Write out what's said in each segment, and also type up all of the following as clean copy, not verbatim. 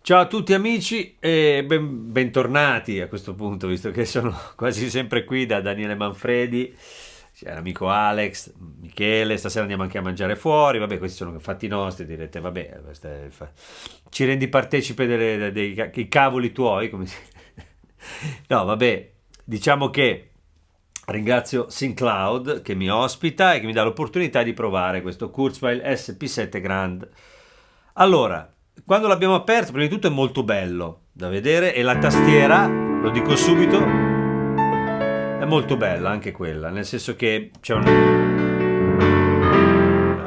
Ciao a tutti amici e bentornati a questo punto, visto che sono quasi sempre qui da Daniele Manfredi, c'è l'amico Alex, Michele, stasera andiamo anche a mangiare fuori, vabbè questi sono fatti nostri, direte vabbè, ci rendi partecipe dei cavoli tuoi, come si... No vabbè, diciamo che ringrazio SyncCloud che mi ospita e che mi dà l'opportunità di provare questo Kurzweil SP7 Grand. Allora, quando l'abbiamo aperto, prima di tutto è molto bello da vedere e la tastiera, lo dico subito, è molto bella anche quella, nel senso che c'è una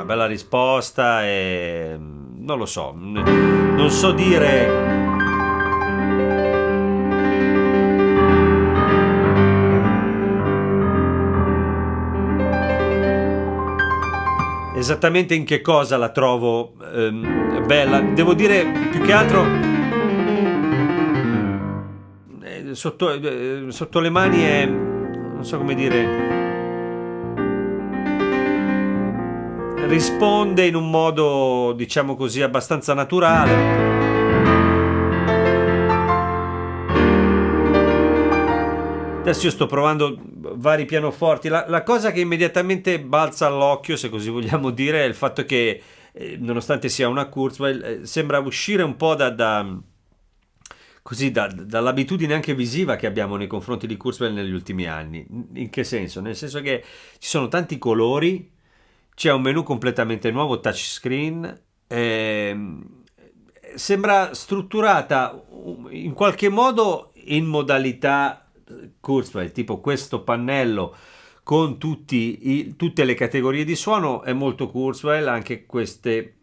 bella risposta e non lo so, non so dire esattamente in che cosa la trovo bella. Devo dire più che altro sotto le mani è, non so come dire, risponde in un modo diciamo così abbastanza naturale. Adesso io sto provando vari pianoforti. La cosa che immediatamente balza all'occhio, se così vogliamo dire, è il fatto che, nonostante sia una Kurzweil, sembra uscire un po' dall'abitudine anche visiva che abbiamo nei confronti di Kurzweil negli ultimi anni. In che senso? Nel senso che ci sono tanti colori, c'è un menu completamente nuovo, touchscreen, sembra strutturata in qualche modo in modalità Kurzweil, tipo questo pannello con tutte le categorie di suono è molto Kurzweil, anche queste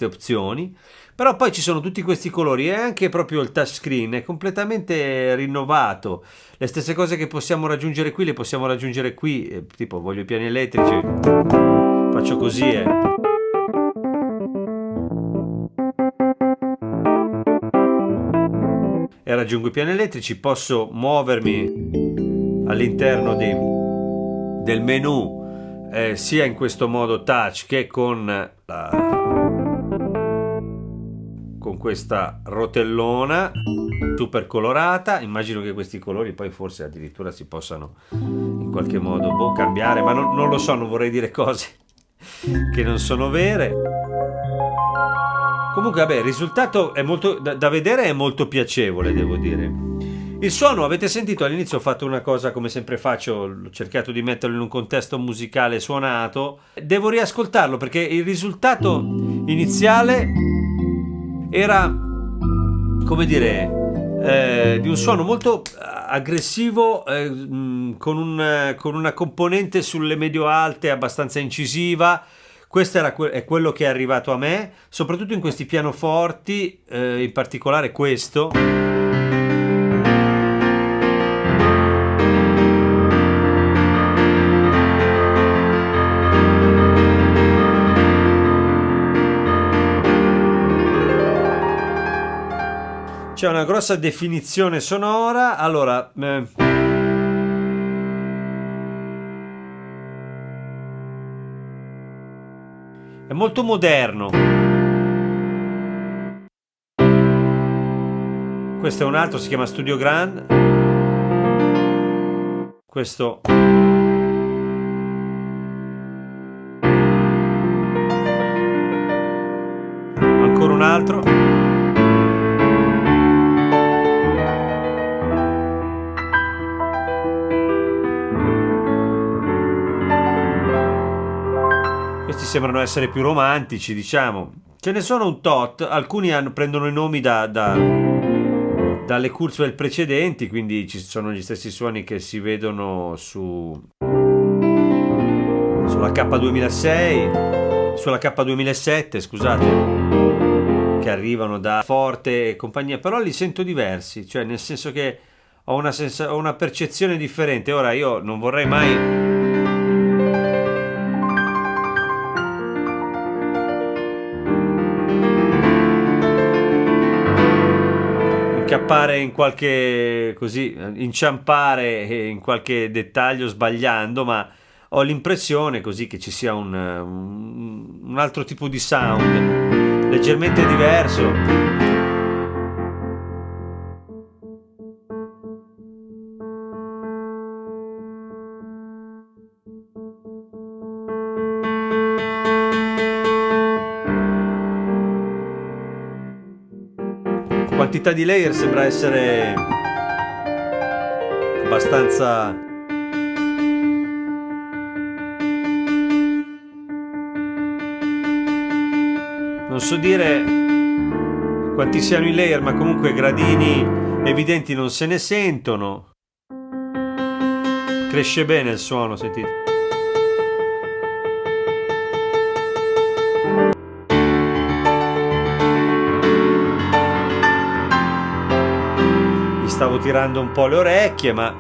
opzioni, però poi ci sono tutti questi colori e anche proprio il touchscreen è completamente rinnovato. Le stesse cose che possiamo raggiungere qui le possiamo raggiungere qui, tipo voglio i piani elettrici, faccio così e raggiungo i piani elettrici. Posso muovermi all'interno del menu sia in questo modo touch che con questa rotellona super colorata. Immagino che questi colori poi forse addirittura si possano in qualche modo cambiare, ma non lo so, non vorrei dire cose che non sono vere. Comunque vabbè, il risultato è molto da vedere, è molto piacevole, devo dire. Il suono, avete sentito all'inizio, ho fatto una cosa come sempre faccio, ho cercato di metterlo in un contesto musicale suonato. Devo riascoltarlo perché il risultato iniziale era, come dire, di un suono molto aggressivo, con una componente sulle medio-alte abbastanza incisiva. Questo è quello che è arrivato a me, soprattutto in questi pianoforti, in particolare questo. C'è una grossa definizione sonora. Allora, è molto moderno. Questo è un altro, si chiama Studio Grand. Questo ancora un altro. Questi sembrano essere più romantici, diciamo. Ce ne sono un tot, alcuni prendono i nomi dalle Kurzweil precedenti, quindi ci sono gli stessi suoni che si vedono sulla K2006, sulla K2007, scusate, che arrivano da Forte e compagnia, però li sento diversi, cioè nel senso che ho una percezione differente. Ora io non vorrei mai incappare in qualche, così, inciampare in qualche dettaglio sbagliando, ma ho l'impressione così che ci sia un altro tipo di sound leggermente diverso. quantità di layer sembra essere abbastanza. Non so dire quanti siano i layer, ma comunque gradini evidenti non se ne sentono. Cresce bene il suono, sentite. Mi stavo tirando un po' le orecchie, ma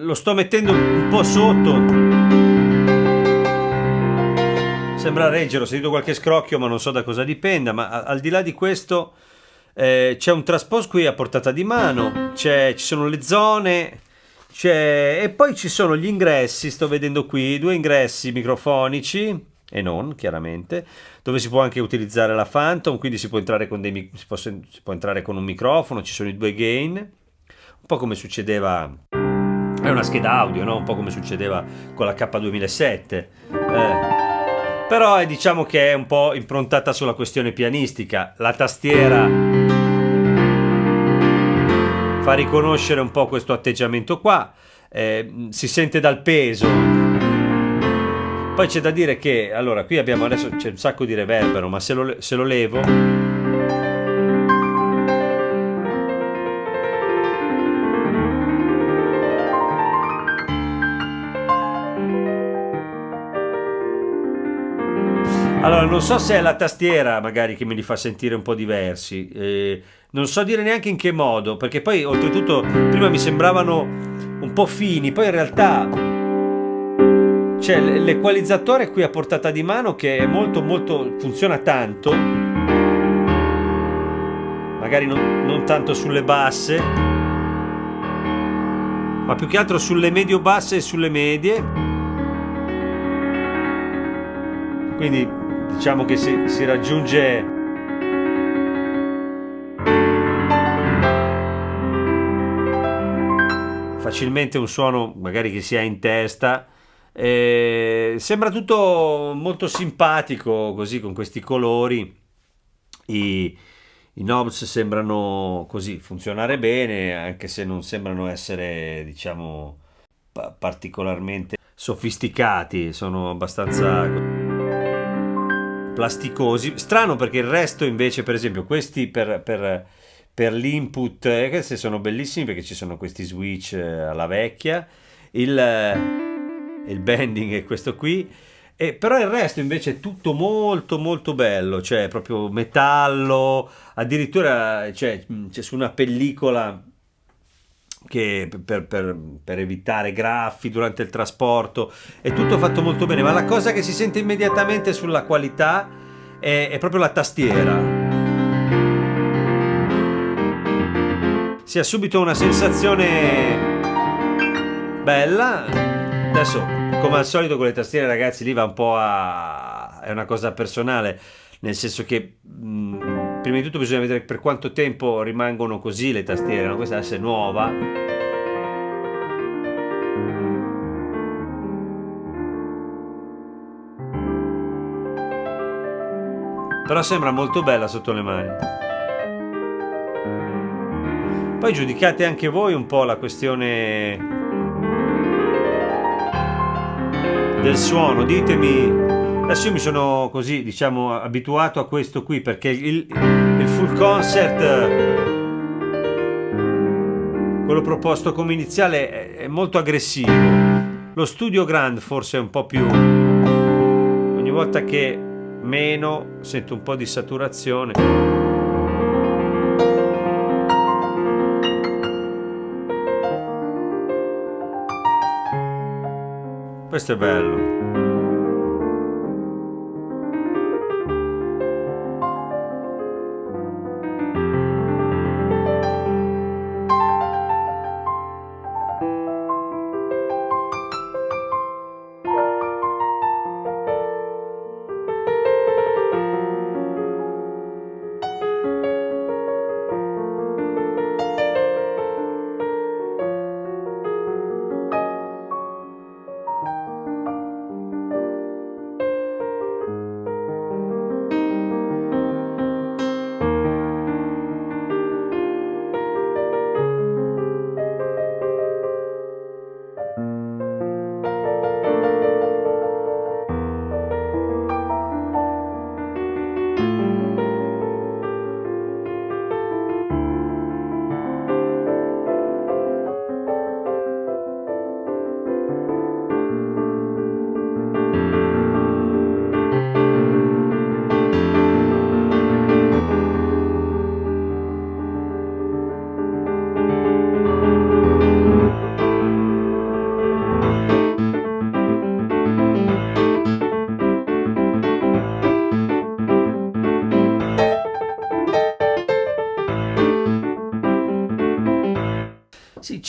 lo sto mettendo un po' sotto. Sembra reggere, ho sentito qualche scrocchio, ma non so da cosa dipenda. Ma al di là di questo, c'è un transpose qui a portata di mano, ci sono le zone, e poi ci sono gli ingressi. Sto vedendo qui 2 ingressi microfonici e non, chiaramente, dove si può anche utilizzare la Phantom, quindi si può entrare con si può entrare con un microfono. Ci sono i 2 gain, un po' come succedeva. È una scheda audio, no? Un po' come succedeva con la K2007. Però diciamo che è un po' improntata sulla questione pianistica. La tastiera fa riconoscere un po' questo atteggiamento qua. Si sente dal peso. Poi c'è da dire che, allora, qui abbiamo adesso c'è un sacco di reverbero, ma se lo levo. Allora, non so se è la tastiera magari che me li fa sentire un po' diversi, non so dire neanche in che modo, perché poi oltretutto prima mi sembravano un po' fini, poi in realtà c'è l'equalizzatore qui a portata di mano che è molto molto, funziona tanto, magari non tanto sulle basse, ma più che altro sulle medio-basse e sulle medie, quindi diciamo che si raggiunge facilmente un suono magari che si ha in testa. Sembra tutto molto simpatico così, con questi colori. I knobs sembrano così funzionare bene, anche se non sembrano essere, diciamo, particolarmente sofisticati, sono abbastanza plasticosi. Strano, perché il resto invece, per esempio questi per l'input, questi sono bellissimi perché ci sono questi switch alla vecchia, il bending è questo qui, però il resto invece è tutto molto molto bello, cioè proprio metallo, addirittura c'è su una pellicola che per evitare graffi durante il trasporto, è tutto fatto molto bene, ma la cosa che si sente immediatamente sulla qualità è proprio la tastiera. Si ha subito una sensazione bella. Adesso, come al solito con le tastiere, ragazzi, lì va un po' è una cosa personale, nel senso che prima di tutto bisogna vedere per quanto tempo rimangono così le tastiere, no? Questa adesso è nuova. Però sembra molto bella sotto le mani. Poi giudicate anche voi un po' la questione del suono, ditemi. Adesso io mi sono così, diciamo, abituato a questo qui, perché il full concert, quello proposto come iniziale, è molto aggressivo. Lo studio grand forse è un po' più, ogni volta che meno sento un po' di saturazione. Questo è bello.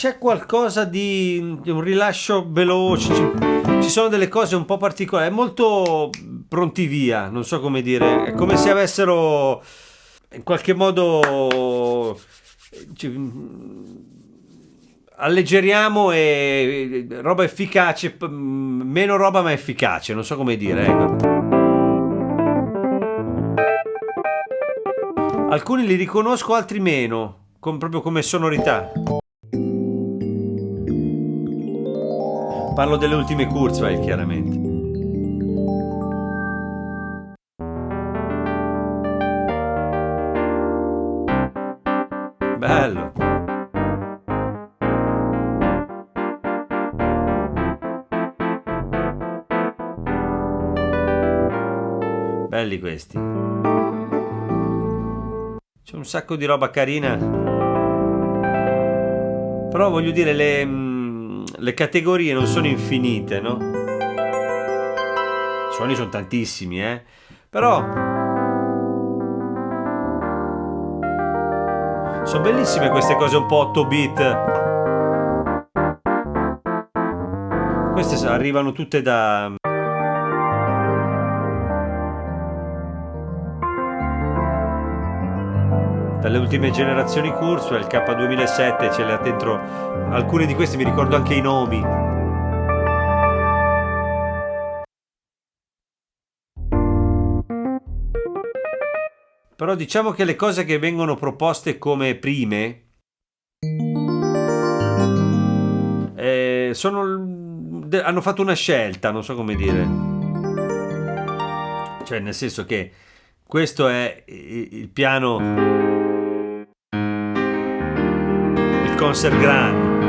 c'è qualcosa di un rilascio veloce, ci sono delle cose un po' particolari, è molto pronti via, non so come dire, è come se avessero in qualche modo alleggeriamo e roba efficace, meno roba ma efficace, non so come dire, ecco. Alcuni li riconosco, altri meno, proprio come sonorità. Parlo delle ultime Kurzweil, chiaramente. Bello. Belli questi. C'è un sacco di roba carina. Però voglio dire, le categorie non sono infinite, no? I suoni sono tantissimi, Però sono bellissime queste cose un po' 8 bit. Queste arrivano tutte dalle ultime generazioni Kurzweil, il K2007 ce l'ha dentro. Alcuni di questi mi ricordo anche i nomi. Però diciamo che le cose che vengono proposte come prime hanno fatto una scelta, non so come dire. Cioè, nel senso che questo è il piano, il Concert Grand,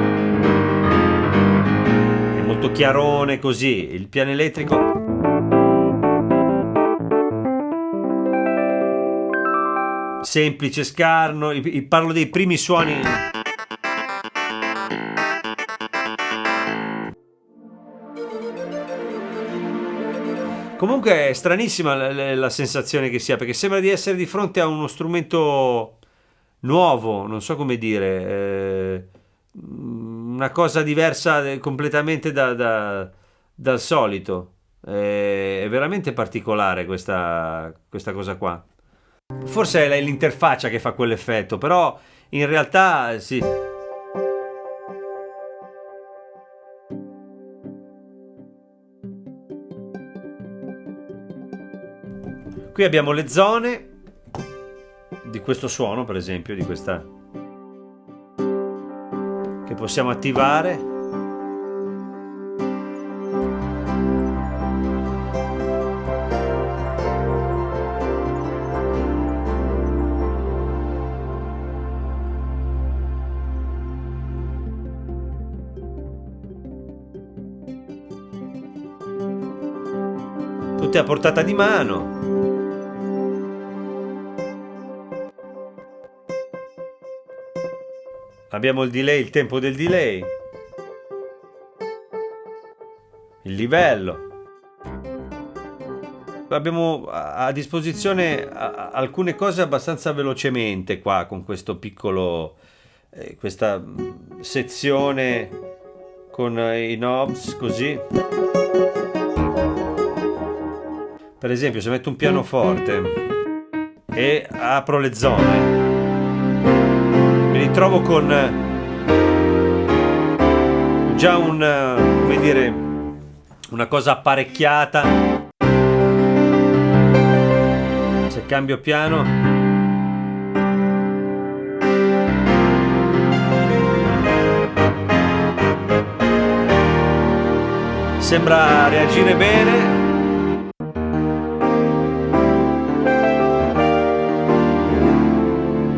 è molto chiarone così, il piano elettrico semplice, scarno, parlo dei primi suoni. Comunque è stranissima la sensazione che si ha, perché sembra di essere di fronte a uno strumento nuovo, non so come dire, una cosa diversa completamente dal solito. È veramente particolare questa cosa qua. Forse è l'interfaccia che fa quell'effetto, però in realtà sì. Qui abbiamo le zone di questo suono, per esempio, di questa che possiamo attivare. Tutte a portata di mano. Abbiamo il delay, il tempo del delay, il livello. Abbiamo a disposizione alcune cose abbastanza velocemente qua con questo piccolo, questa sezione con i knobs così. Per esempio, se metto un pianoforte e apro le zone, mi ritrovo con già come dire, una cosa apparecchiata. Se cambio piano, sembra reagire bene.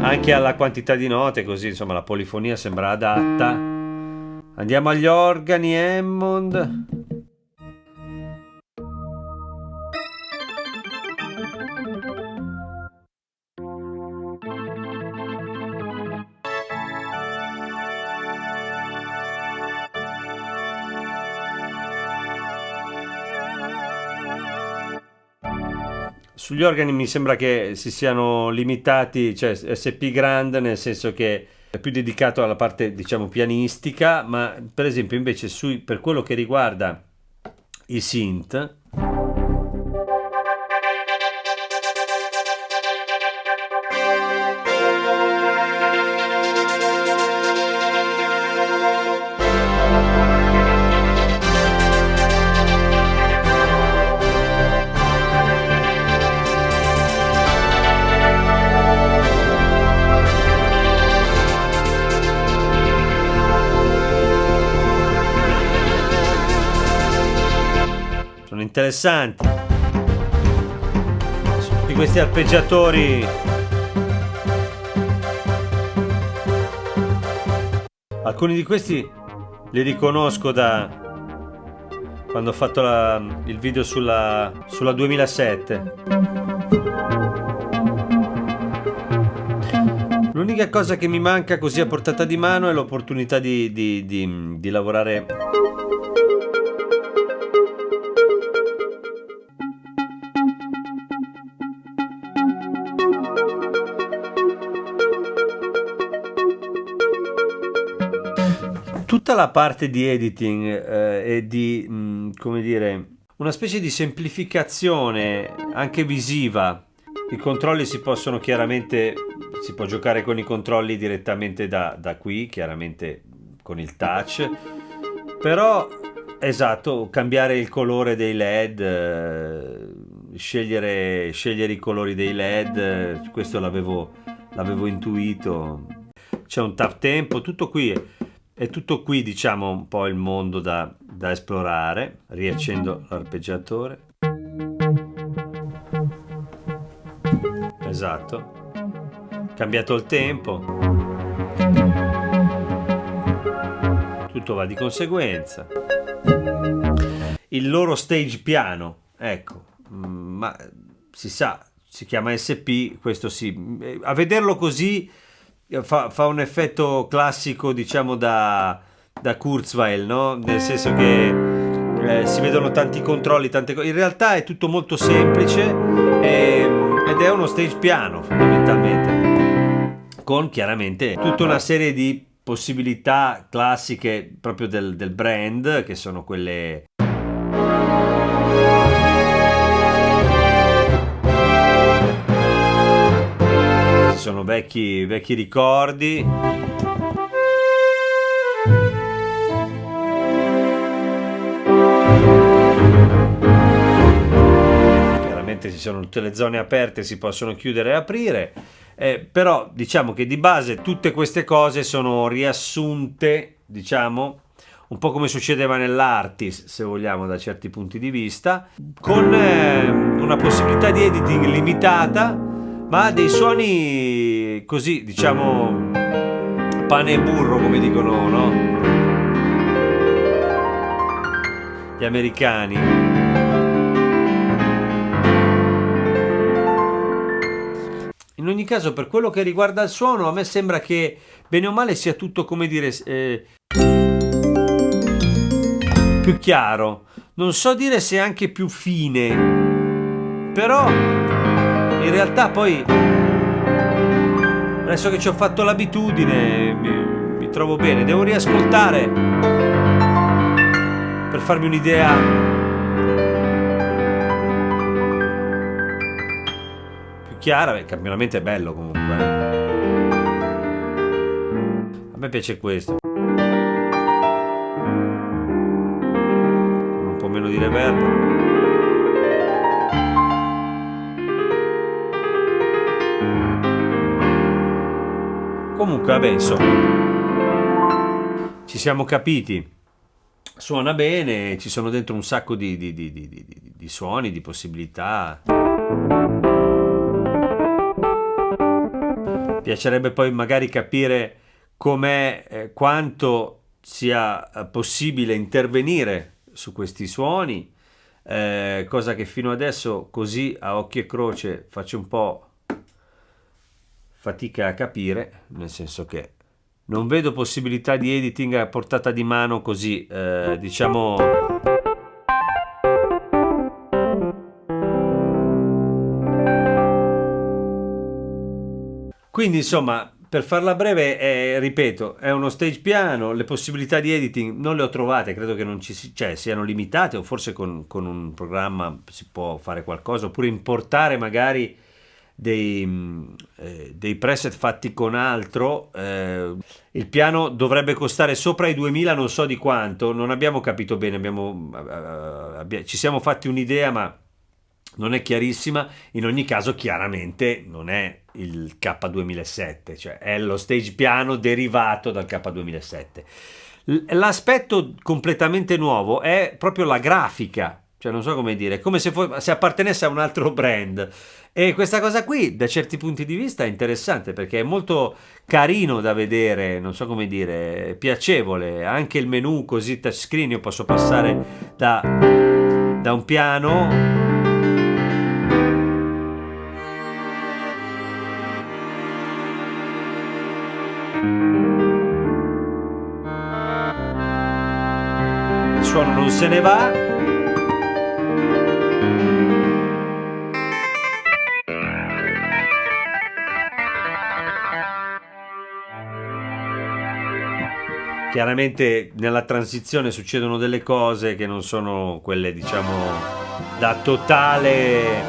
Anche alla quantità di note, così insomma la polifonia sembra adatta. Andiamo agli organi Hammond. Sugli organi mi sembra che si siano limitati, cioè SP Grand, nel senso che è più dedicato alla parte, diciamo, pianistica, ma per esempio invece per quello che riguarda i synth, sono interessanti. Su tutti questi arpeggiatori, alcuni di questi li riconosco da quando ho fatto il video sulla 2007. L'unica cosa che mi manca così a portata di mano è l'opportunità di lavorare tutta la parte di editing e di, come dire, una specie di semplificazione anche visiva. I controlli si può giocare con i controlli direttamente da qui, chiaramente con il touch, però esatto, cambiare il colore dei LED, scegliere i colori dei LED, questo l'avevo intuito. C'è un tap tempo, tutto qui. È tutto qui, diciamo, un po' il mondo da esplorare. Riaccendo l'arpeggiatore. Esatto. Cambiato il tempo. Tutto va di conseguenza. Il loro stage piano, ecco, ma si sa, si chiama SP, questo sì. A vederlo così fa un effetto classico, diciamo, da Kurzweil, no? Nel senso che si vedono tanti controlli, tante cose. In realtà è tutto molto semplice ed è uno stage piano fondamentalmente, con chiaramente tutta una serie di possibilità classiche proprio del brand, che sono quelle sono vecchi ricordi. Chiaramente ci sono tutte le zone aperte, si possono chiudere e aprire, però diciamo che di base tutte queste cose sono riassunte, diciamo, un po' come succedeva nell'Artis, se vogliamo, da certi punti di vista, con una possibilità di editing limitata, ma dei suoni così, diciamo, pane e burro, come dicono, no? Gli americani. In ogni caso, per quello che riguarda il suono, a me sembra che bene o male sia tutto, come dire, più chiaro. Non so dire se anche più fine, però in realtà poi, adesso che ci ho fatto l'abitudine, mi trovo bene. Devo riascoltare per farmi un'idea più chiara. Il campionamento è bello comunque. A me piace questo. Un po' meno di reverb. Comunque, vabbè, insomma, ci siamo capiti, suona bene, ci sono dentro un sacco di suoni, di possibilità. Piacerebbe poi magari capire com'è, quanto sia possibile intervenire su questi suoni, cosa che fino adesso, così a occhio e croce, faccio un po' fatica a capire, nel senso che non vedo possibilità di editing a portata di mano così, diciamo. Quindi insomma, per farla breve, ripeto, è uno stage piano, le possibilità di editing non le ho trovate, credo che non cioè, siano limitate, o forse con un programma si può fare qualcosa, oppure importare magari dei preset fatti con altro. Il piano dovrebbe costare sopra i 2000, non so di quanto, non abbiamo capito bene, ci siamo fatti un'idea, ma non è chiarissima. In ogni caso, chiaramente non è il K2007, cioè è lo stage piano derivato dal K2007. L'aspetto completamente nuovo è proprio la grafica, cioè non so come dire, come se appartenesse a un altro brand. E questa cosa qui, da certi punti di vista, è interessante perché è molto carino da vedere, non so come dire, piacevole. Anche il menu così touchscreen, io posso passare da un piano. Il suono non se ne va. Chiaramente nella transizione succedono delle cose che non sono quelle, diciamo, da totale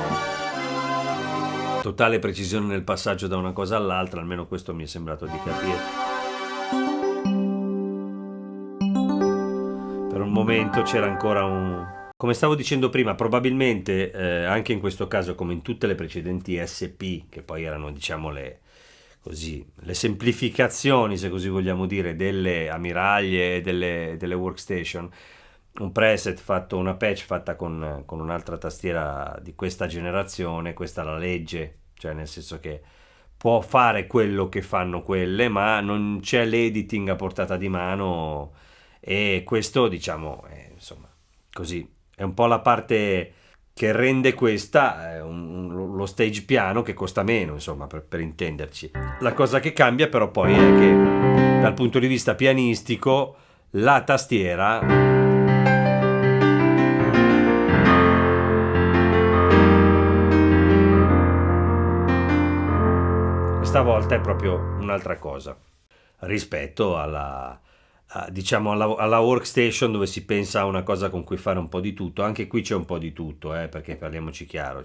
precisione nel passaggio da una cosa all'altra, almeno questo mi è sembrato di capire. Per un momento c'era ancora come stavo dicendo prima, probabilmente anche in questo caso, come in tutte le precedenti SP, che poi erano, diciamo, le semplificazioni, se così vogliamo dire, delle ammiraglie e delle workstation, un preset fatto, una patch fatta con un'altra tastiera di questa generazione, questa la legge, cioè nel senso che può fare quello che fanno quelle, ma non c'è l'editing a portata di mano, e questo, diciamo, insomma, così, è un po' la parte che rende questa lo stage piano, che costa meno, insomma, per intenderci. La cosa che cambia però poi è che dal punto di vista pianistico la tastiera stavolta è proprio un'altra cosa rispetto diciamo alla workstation, dove si pensa a una cosa con cui fare un po' di tutto. Anche qui c'è un po' di tutto, perché parliamoci chiaro,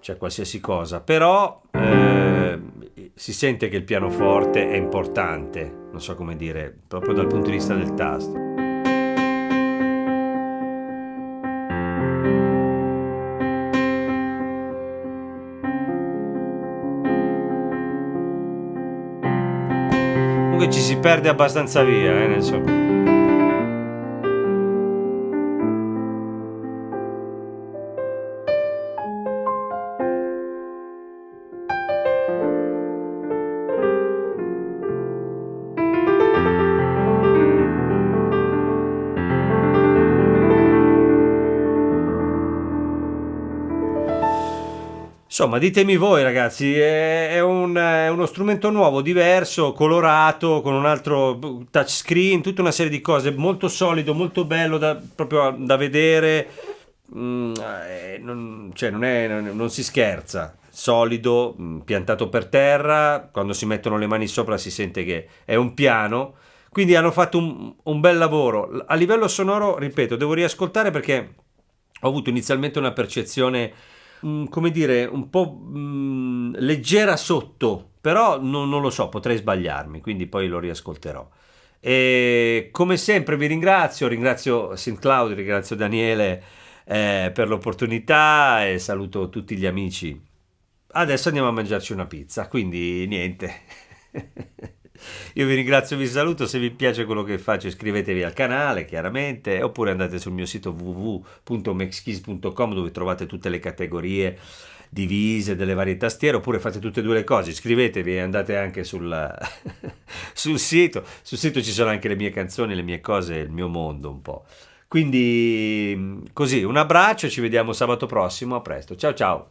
c'è qualsiasi cosa, però si sente che il pianoforte è importante, non so come dire, proprio dal punto di vista del tasto. Comunque ci si perde abbastanza via, nel senso. Insomma, ditemi voi ragazzi, è uno strumento nuovo, diverso, colorato, con un altro touchscreen, tutta una serie di cose, molto solido, molto bello proprio da vedere, non si scherza, solido, piantato per terra, quando si mettono le mani sopra si sente che è un piano, quindi hanno fatto un bel lavoro. A livello sonoro, ripeto, devo riascoltare perché ho avuto inizialmente una percezione, come dire, un po' leggera sotto, però non lo so, potrei sbagliarmi, quindi poi lo riascolterò. E come sempre vi ringrazio SynthCloud, ringrazio Daniele per l'opportunità, e saluto tutti gli amici. Adesso andiamo a mangiarci una pizza, quindi niente. Io vi ringrazio, vi saluto. Se vi piace quello che faccio, iscrivetevi al canale, chiaramente, oppure andate sul mio sito www.maxkeys.com, dove trovate tutte le categorie divise delle varie tastiere, oppure fate tutte e due le cose, iscrivetevi e andate anche sul sito. Sul sito ci sono anche le mie canzoni, le mie cose, il mio mondo un po'. Quindi così, un abbraccio, ci vediamo sabato prossimo, a presto, ciao ciao.